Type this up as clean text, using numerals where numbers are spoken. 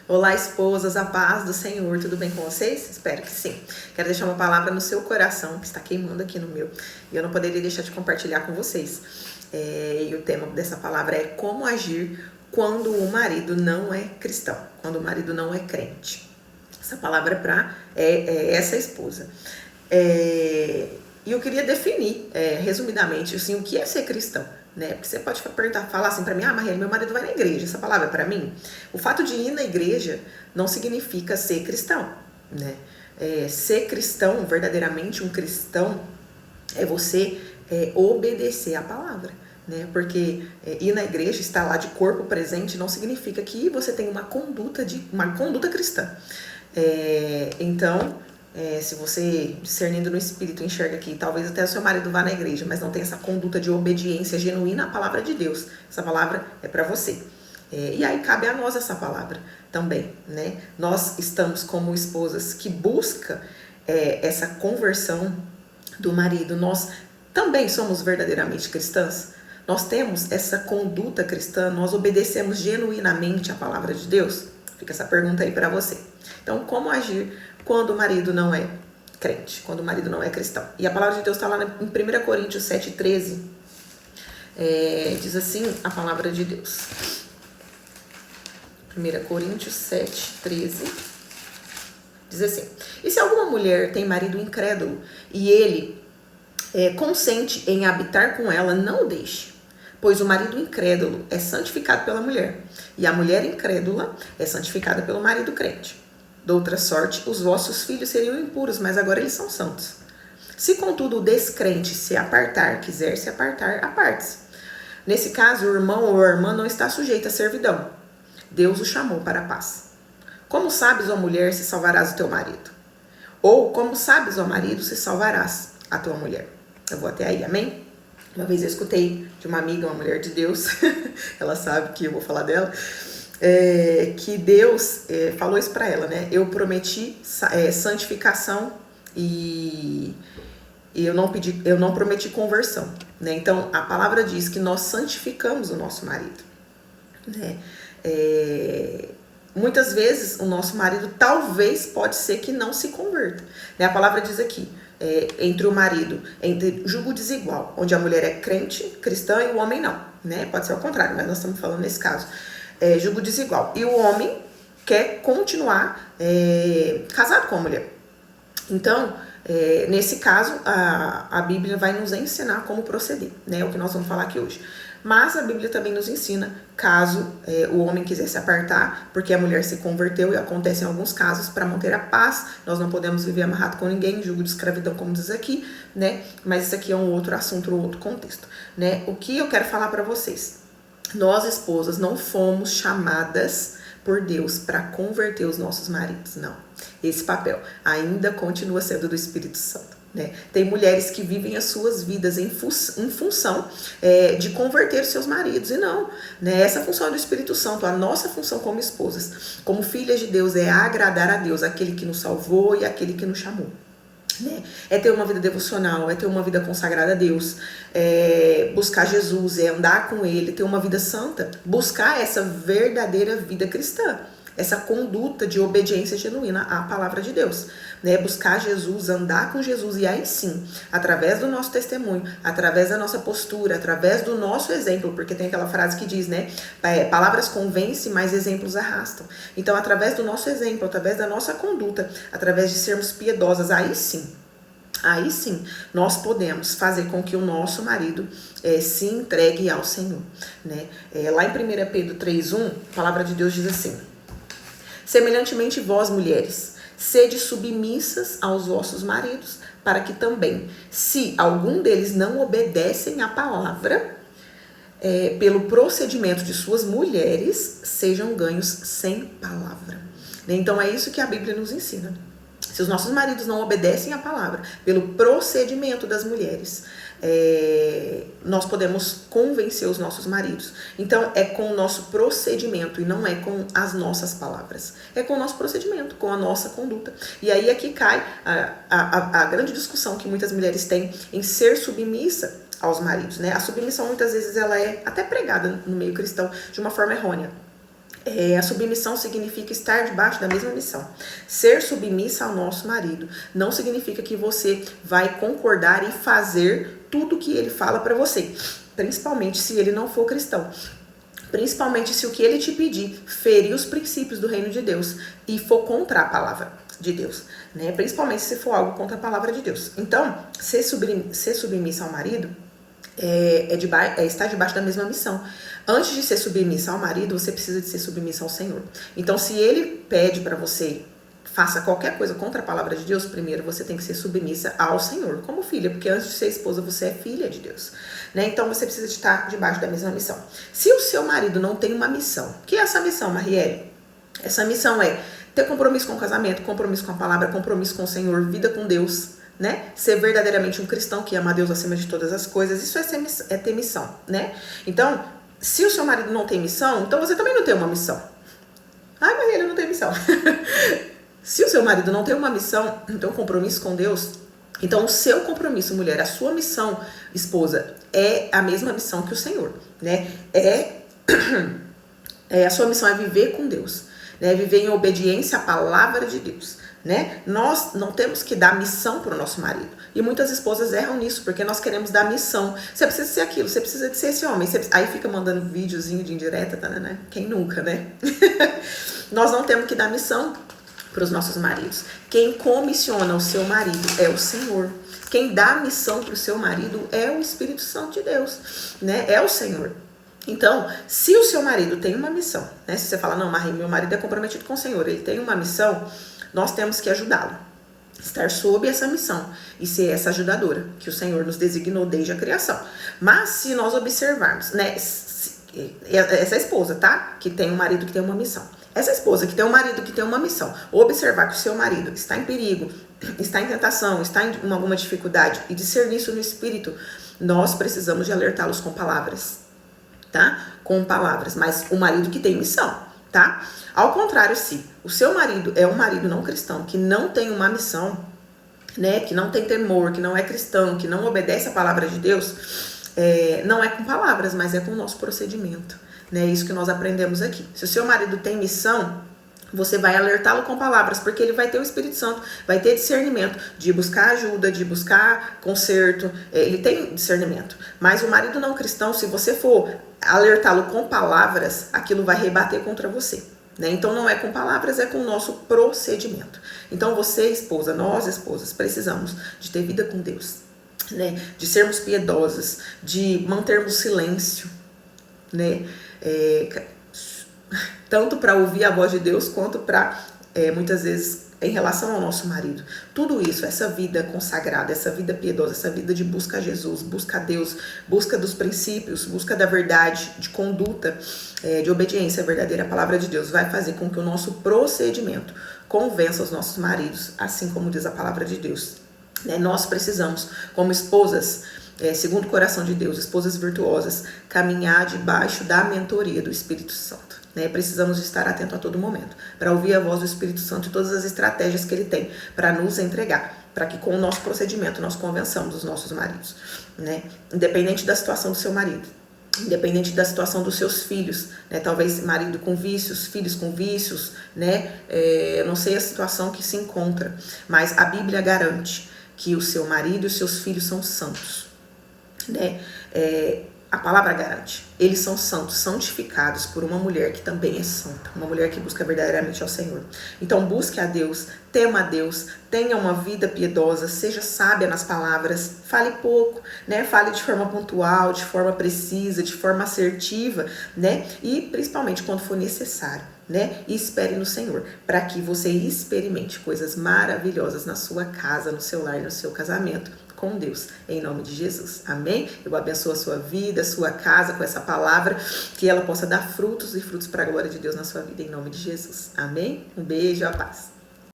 Olá, esposas, a paz do Senhor, tudo bem com vocês? Espero que sim. Quero deixar uma palavra no seu coração, que está queimando aqui no meu, e eu não poderia deixar de compartilhar com vocês. E o tema dessa palavra é como agir quando o marido não é cristão, quando o marido não é crente. Essa palavra é para essa esposa. E eu queria definir, resumidamente, assim, o que é ser cristão. Né? Porque você pode falar assim pra mim, Marielle, meu marido vai na igreja, essa palavra é pra mim? O fato de ir na igreja não significa ser cristão, né? Ser cristão, verdadeiramente um cristão, é você obedecer a palavra, né? Porque ir na igreja, estar lá de corpo presente, não significa que você tem uma conduta cristã. Então, se você, discernindo no espírito, enxerga que talvez até o seu marido vá na igreja, mas não tem essa conduta de obediência genuína à palavra de Deus, essa palavra é para você. E aí cabe a nós essa palavra também, né? Nós estamos como esposas que busca essa conversão do marido. Nós também somos verdadeiramente cristãs. Nós temos essa conduta cristã, nós obedecemos genuinamente a palavra de Deus? Fica essa pergunta aí para você. Então, como agir quando o marido não é crente, quando o marido não é cristão? E a palavra de Deus está lá em 1 Coríntios 7,13. Diz assim a palavra de Deus. 1 Coríntios 7,13. Diz assim: e se alguma mulher tem marido incrédulo e ele consente em habitar com ela, não o deixe. Pois o marido incrédulo é santificado pela mulher, e a mulher incrédula é santificada pelo marido crente. De outra sorte, os vossos filhos seriam impuros, mas agora eles são santos. Se, contudo, o descrente quiser se apartar, aparte-se. Nesse caso, o irmão ou a irmã não está sujeito à servidão. Deus o chamou para a paz. Como sabes, ó mulher, se salvarás o teu marido? Ou, como sabes, ó marido, se salvarás a tua mulher? Eu vou até aí, amém? Uma vez eu escutei de uma amiga, uma mulher de Deus, ela sabe que eu vou falar dela, que Deus falou isso para ela, né? Eu prometi santificação e eu não prometi conversão, né? Então a palavra diz que nós santificamos o nosso marido, né? Muitas vezes o nosso marido talvez pode ser que não se converta, né? A palavra diz aqui, entre o marido, entre jugo desigual, onde a mulher é crente, cristã e o homem não, né? Pode ser ao contrário, mas nós estamos falando nesse caso. Jugo desigual. E o homem quer continuar casado com a mulher. Então, nesse caso, a Bíblia vai nos ensinar como proceder, né? É o que nós vamos falar aqui hoje. Mas a Bíblia também nos ensina, caso o homem quiser se apartar, porque a mulher se converteu, e acontece em alguns casos, para manter a paz, nós não podemos viver amarrado com ninguém, jugo de escravidão, como diz aqui, né? Mas isso aqui é um outro assunto, um outro contexto, né? O que eu quero falar para vocês? Nós, esposas, não fomos chamadas por Deus para converter os nossos maridos, não. Esse papel ainda continua sendo do Espírito Santo. Né? Tem mulheres que vivem as suas vidas em função de converter os seus maridos, e não, né? Essa função é do Espírito Santo. A nossa função como esposas, como filhas de Deus, é agradar a Deus, aquele que nos salvou e aquele que nos chamou, né? É ter uma vida devocional, é ter uma vida consagrada a Deus, buscar Jesus, andar com Ele, ter uma vida santa, buscar essa verdadeira vida cristã, essa conduta de obediência genuína à palavra de Deus, né? Buscar Jesus, andar com Jesus, e aí sim, através do nosso testemunho, através da nossa postura, através do nosso exemplo, porque tem aquela frase que diz, né? Palavras convencem, mas exemplos arrastam. Então, através do nosso exemplo, através da nossa conduta, através de sermos piedosas, aí sim, nós podemos fazer com que o nosso marido se entregue ao Senhor, né? Lá em 1 Pedro 3,1, a palavra de Deus diz assim: semelhantemente vós, mulheres, sede submissas aos vossos maridos, para que também, se algum deles não obedecem à palavra, pelo procedimento de suas mulheres, sejam ganhos sem palavra. Então é isso que a Bíblia nos ensina. Se os nossos maridos não obedecem à palavra, pelo procedimento das mulheres, nós podemos convencer os nossos maridos. Então, é com o nosso procedimento e não é com as nossas palavras. É com o nosso procedimento, com a nossa conduta. E aí aqui cai a grande discussão que muitas mulheres têm em ser submissa aos maridos, né? A submissão, muitas vezes, ela é até pregada no meio cristão de uma forma errônea. A submissão significa estar debaixo da mesma missão. Ser submissa ao nosso marido não significa que você vai concordar e fazer tudo que ele fala para você, principalmente se ele não for cristão. Principalmente se o que ele te pedir ferir os princípios do reino de Deus e for contra a palavra de Deus, né? Principalmente se for algo contra a palavra de Deus. Então, ser submissa ao marido estar debaixo da mesma missão. Antes de ser submissa ao marido, você precisa de ser submissa ao Senhor. Então, se ele pede para você faça qualquer coisa contra a palavra de Deus, primeiro você tem que ser submissa ao Senhor, como filha, porque antes de ser esposa, você é filha de Deus, né? Então, você precisa de estar debaixo da mesma missão. Se o seu marido não tem uma missão, o que é essa missão, Marielle? Essa missão é ter compromisso com o casamento, compromisso com a palavra, compromisso com o Senhor, vida com Deus, né? Ser verdadeiramente um cristão que ama a Deus acima de todas as coisas, isso é ter missão, né? Então, se o seu marido não tem missão, então você também não tem uma missão. Ai, Marielle, eu não tenho missão. Se o seu marido não tem uma missão, então compromisso com Deus, então o seu compromisso, mulher, a sua missão, esposa, é a mesma missão que o Senhor, né? A sua missão é viver com Deus, né? Viver em obediência à palavra de Deus, né? Nós não temos que dar missão para o nosso marido. E muitas esposas erram nisso, porque nós queremos dar missão. Você precisa ser aquilo, você precisa de ser esse homem. Aí fica mandando videozinho de indireta, tá, né? Quem nunca, né? Nós não temos que dar missão para os nossos maridos. Quem comissiona o seu marido é o Senhor. Quem dá missão para o seu marido é o Espírito Santo de Deus, né? É o Senhor. Então, se o seu marido tem uma missão, né? Se você fala, não, Marie, meu marido é comprometido com o Senhor, ele tem uma missão, nós temos que ajudá-lo. Estar sob essa missão e ser essa ajudadora que o Senhor nos designou desde a criação. Mas se nós observarmos, né? Essa esposa, tá? Que tem um marido que tem uma missão. Essa esposa que tem um marido que tem uma missão, observar que o seu marido está em perigo, está em tentação, está em alguma dificuldade e discernir isso no espírito, nós precisamos de alertá-los com palavras, tá? Com palavras, mas o marido que tem missão, tá? Ao contrário, se o seu marido é um marido não cristão, que não tem uma missão, né? Que não tem temor, que não é cristão, que não obedece a palavra de Deus, não é com palavras, mas é com o nosso procedimento. É isso que nós aprendemos aqui. Se o seu marido tem missão, você vai alertá-lo com palavras, porque ele vai ter o Espírito Santo, vai ter discernimento de buscar ajuda, de buscar conserto, ele tem discernimento. Mas o marido não cristão, se você for alertá-lo com palavras, aquilo vai rebater contra você, né? Então não é com palavras, é com o nosso procedimento. Então você, esposa, nós esposas, precisamos de ter vida com Deus, né? De sermos piedosas, de mantermos silêncio, né? Tanto para ouvir a voz de Deus, quanto para, muitas vezes, em relação ao nosso marido. Tudo isso, essa vida consagrada, essa vida piedosa, essa vida de busca a Jesus, busca a Deus, busca dos princípios, busca da verdade, de conduta, de obediência verdadeira à palavra de Deus, vai fazer com que o nosso procedimento convença os nossos maridos, assim como diz a palavra de Deus. Nós precisamos, como esposas, segundo o coração de Deus, esposas virtuosas, caminhar debaixo da mentoria do Espírito Santo, né? Precisamos estar atentos a todo momento, para ouvir a voz do Espírito Santo e todas as estratégias que ele tem para nos entregar, para que com o nosso procedimento nós convençamos os nossos maridos, né? Independente da situação do seu marido, independente da situação dos seus filhos, né? Talvez marido com vícios, filhos com vícios, né? Eu não sei a situação que se encontra, mas a Bíblia garante que o seu marido e os seus filhos são santos, né? A palavra garante, eles são santos, santificados por uma mulher que também é santa, uma mulher que busca verdadeiramente ao Senhor. Então busque a Deus, tema a Deus, tenha uma vida piedosa, seja sábia nas palavras, fale pouco, né? Fale de forma pontual, de forma precisa, de forma assertiva, né? E principalmente quando for necessário, né? E espere no Senhor, para que você experimente coisas maravilhosas na sua casa, no seu lar, no seu casamento, com Deus, em nome de Jesus, amém? Eu abençoo a sua vida, a sua casa com essa palavra, que ela possa dar frutos e frutos para a glória de Deus na sua vida, em nome de Jesus, amém? Um beijo, a paz.